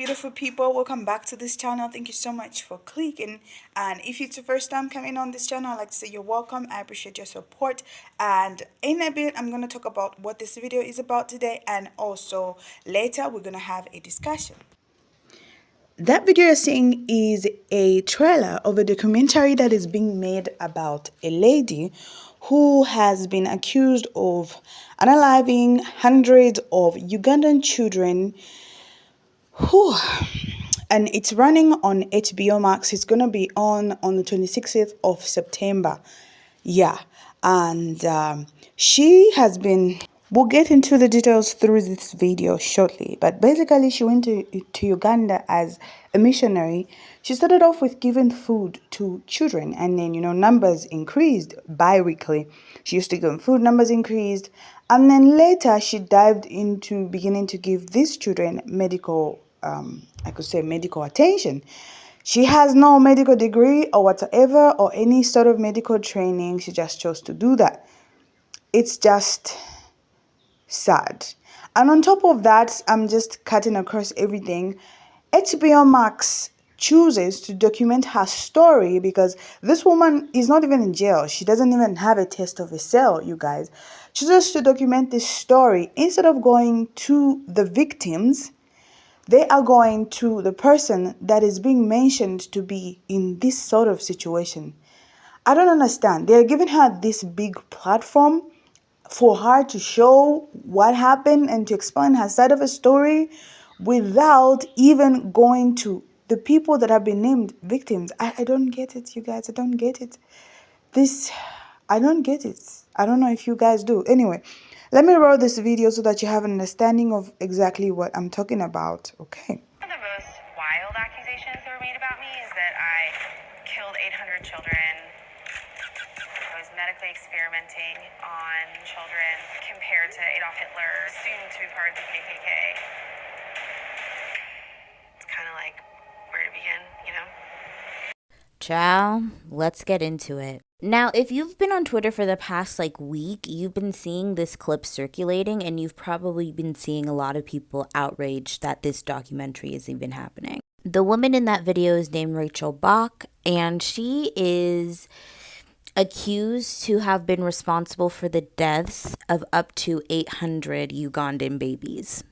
beautiful people, welcome back to this channel. Thank you so much for clicking, and if it's your first time coming on this channel, I'd like to say you're welcome. I appreciate your support, and in a bit I'm going to talk about what this video is about today, and also later we're going to have a discussion. That video you're seeing is a trailer of a documentary that is being made about a lady who has been accused of unaliving hundreds of Ugandan children. Whew. And it's running on HBO Max. It's gonna be on the 26th of September. Yeah, and she has been. We'll get into the details through this video shortly. But basically, she went to Uganda as a missionary. She started off with giving food to children, and then numbers increased bi-weekly. She used to give them food, numbers increased, and then later she dived into beginning to give these children medical, I could say medical attention. She has no medical degree or whatsoever or any sort of medical training. She just chose to do that. It's just sad. And on top of that, I'm just cutting across everything. HBO Max chooses to document her story because this woman is not even in jail. She doesn't even have a test of a cell, you guys. She chooses to document this story instead of going to the victims. They are going to the person that is being mentioned to be in this sort of situation. I don't understand. They're giving her this big platform for her to show what happened and to explain her side of a story without even going to the people that have been named victims. I don't get it, you guys. I don't get it. I don't get it. I don't know if you guys do. Anyway, let me roll this video so that you have an understanding of exactly what I'm talking about. Okay. One of the most wild accusations that were made about me is that I killed 800 children. I was medically experimenting on children compared to Adolf Hitler, soon to be part of the KKK. It's kind of like where to begin, you know? Ciao, let's get into it. Now, if you've been on Twitter for the past week, you've been seeing this clip circulating, and you've probably been seeing a lot of people outraged that this documentary is even happening. The woman in that video is named Rachel Bach, and she is accused to have been responsible for the deaths of up to 800 Ugandan babies.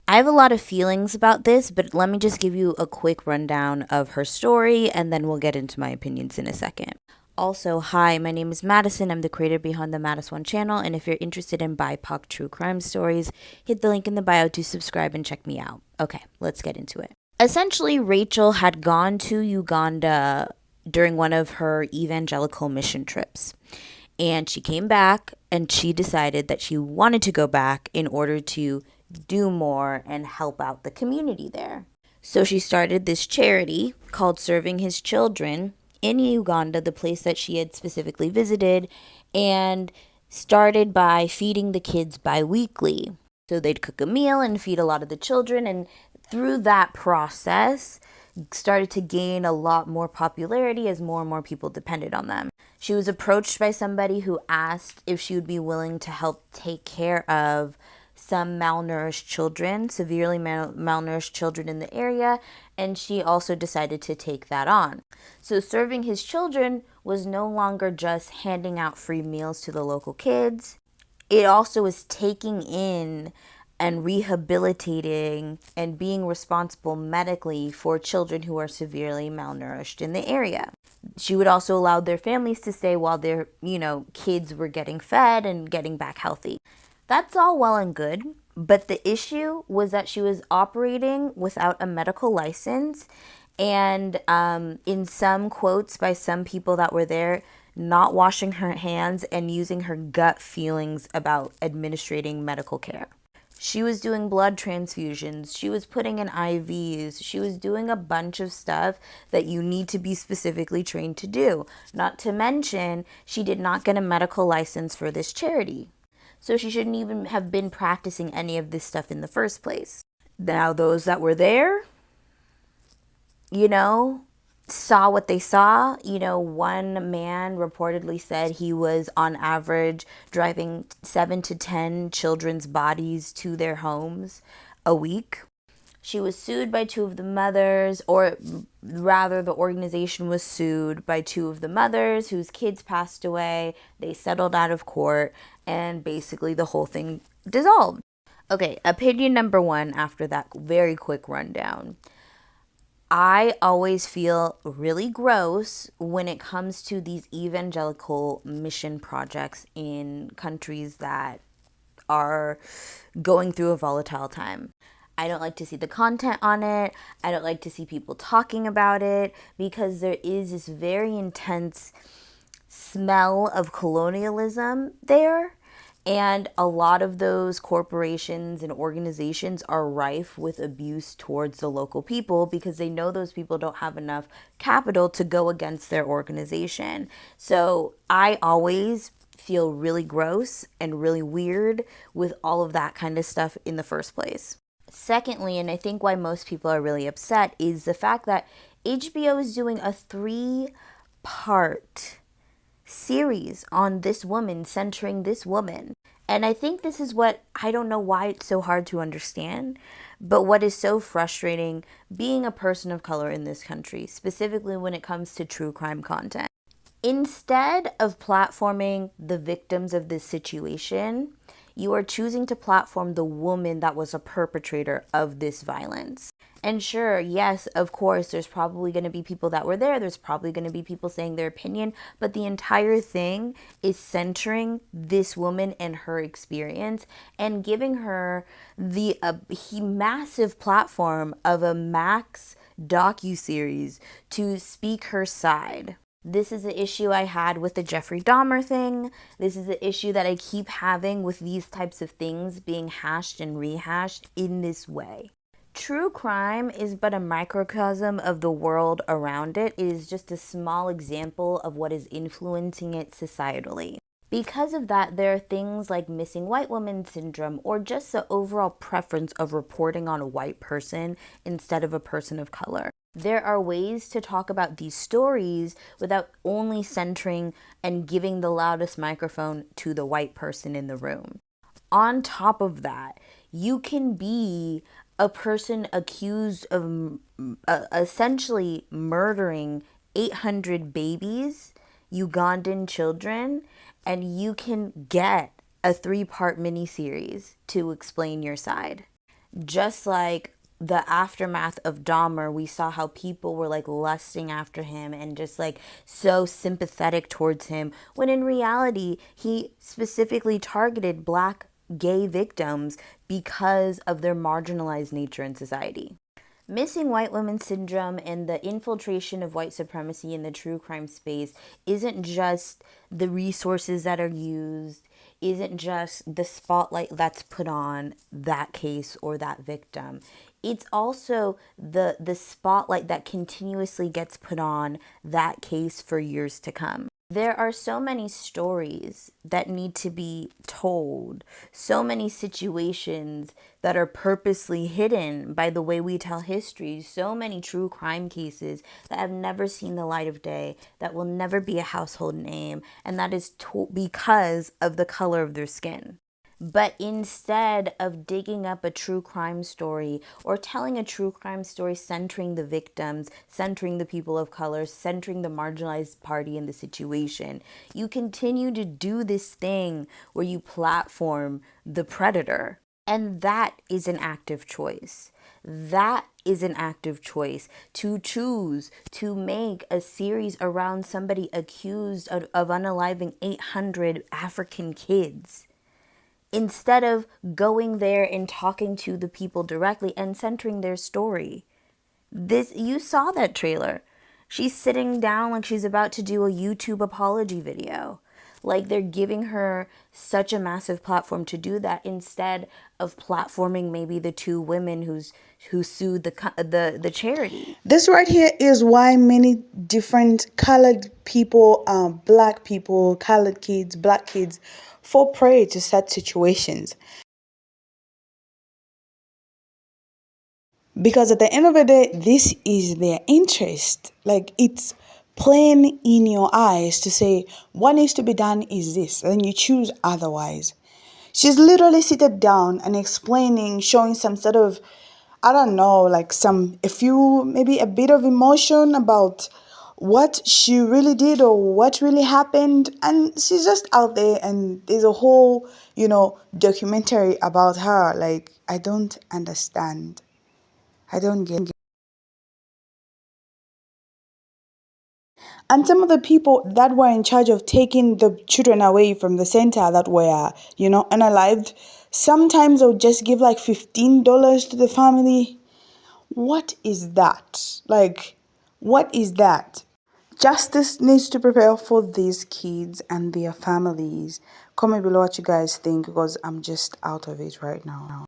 I have a lot of feelings about this, but let me just give you a quick rundown of her story, and then we'll get into my opinions in a second. Also, hi, my name is Madison. I'm the creator behind the Madison channel, and if you're interested in BIPOC true crime stories, hit the link in the bio to subscribe and check me out. Okay, let's get into it. Essentially, Rachel had gone to Uganda during one of her evangelical mission trips, and she came back and she decided that she wanted to go back in order to do more and help out the community there. So she started this charity called Serving His Children in Uganda, the place that she had specifically visited, and started by feeding the kids bi-weekly. So they'd cook a meal and feed a lot of the children, and through that process started to gain a lot more popularity as more and more people depended on them. She was approached by somebody who asked if she would be willing to help take care of some malnourished children, severely malnourished children in the area, and she also decided to take that on. So Serving His Children was no longer just handing out free meals to the local kids. It also was taking in and rehabilitating and being responsible medically for children who are severely malnourished in the area. She would also allow their families to stay while their, kids were getting fed and getting back healthy. That's all well and good, but the issue was that she was operating without a medical license, and in some quotes by some people that were there, not washing her hands and using her gut feelings about administrating medical care. She was doing blood transfusions, she was putting in IVs, she was doing a bunch of stuff that you need to be specifically trained to do. Not to mention, she did not get a medical license for this charity. So she shouldn't even have been practicing any of this stuff in the first place. Now, those that were there, saw what they saw. One man reportedly said he was on average driving 7 to 10 children's bodies to their homes a week. She was sued by two of the mothers, or rather, the organization was sued by two of the mothers whose kids passed away. They settled out of court, and basically the whole thing dissolved. Okay, opinion number one after that very quick rundown. I always feel really gross when it comes to these evangelical mission projects in countries that are going through a volatile time. I don't like to see the content on it. I don't like to see people talking about it because there is this very intense smell of colonialism there. And a lot of those corporations and organizations are rife with abuse towards the local people because they know those people don't have enough capital to go against their organization. So I always feel really gross and really weird with all of that kind of stuff in the first place. Secondly, and I think why most people are really upset, is the fact that HBO is doing a 3-part series on this woman, centering this woman. And I think this is what, I don't know why it's so hard to understand, but what is so frustrating being a person of color in this country, specifically when it comes to true crime content. Instead of platforming the victims of this situation, you are choosing to platform the woman that was a perpetrator of this violence. And sure, yes, of course, there's probably going to be people that were there. There's probably going to be people saying their opinion. But the entire thing is centering this woman and her experience and giving her the massive platform of a Max docuseries to speak her side. This is the issue I had with the Jeffrey Dahmer thing. This is the issue that I keep having with these types of things being hashed and rehashed in this way. True crime is but a microcosm of the world around it. It is just a small example of what is influencing it societally. Because of that, there are things like missing white woman syndrome or just the overall preference of reporting on a white person instead of a person of color. There are ways to talk about these stories without only centering and giving the loudest microphone to the white person in the room. On top of that, you can be a person accused of essentially murdering 800 babies, Ugandan children, and you can get a 3-part miniseries to explain your side. Just like the aftermath of Dahmer, we saw how people were like lusting after him and just like so sympathetic towards him, when in reality, he specifically targeted Black gay victims because of their marginalized nature in society. Missing white women syndrome and the infiltration of white supremacy in the true crime space isn't just the resources that are used, isn't just the spotlight that's put on that case or that victim. It's also the spotlight that continuously gets put on that case for years to come. There are so many stories that need to be told, so many situations that are purposely hidden by the way we tell history, so many true crime cases that have never seen the light of day, that will never be a household name, and that is because of the color of their skin. But instead of digging up a true crime story or telling a true crime story centering the victims, centering the people of color, centering the marginalized party in the situation, you continue to do this thing where you platform the predator. And that is an active choice. That is an active choice to choose to make a series around somebody accused of unaliving 800 African kids, instead of going there and talking to the people directly and centering their story. You saw that trailer. She's sitting down like she's about to do a YouTube apology video. Like they're giving her such a massive platform to do that instead of platforming maybe the two women who sued the charity. This right here is why many different colored people, black people, colored kids, black kids, fall prey to such situations. Because at the end of the day, this is their interest. Like, it's plain in your eyes to say what needs to be done is this, and you choose otherwise. She's literally seated down and explaining, showing some sort of I don't know, like a few, maybe a bit of emotion about what she really did or what really happened. And she's just out there, and there's a whole, documentary about her. Like, I don't understand. I don't get. And some of the people that were in charge of taking the children away from the center that were, unalived, sometimes they would just give like $15 to the family. What is that? Like, what is that? Justice needs to prevail for these kids and their families. Comment below what you guys think, because I'm just out of it right now.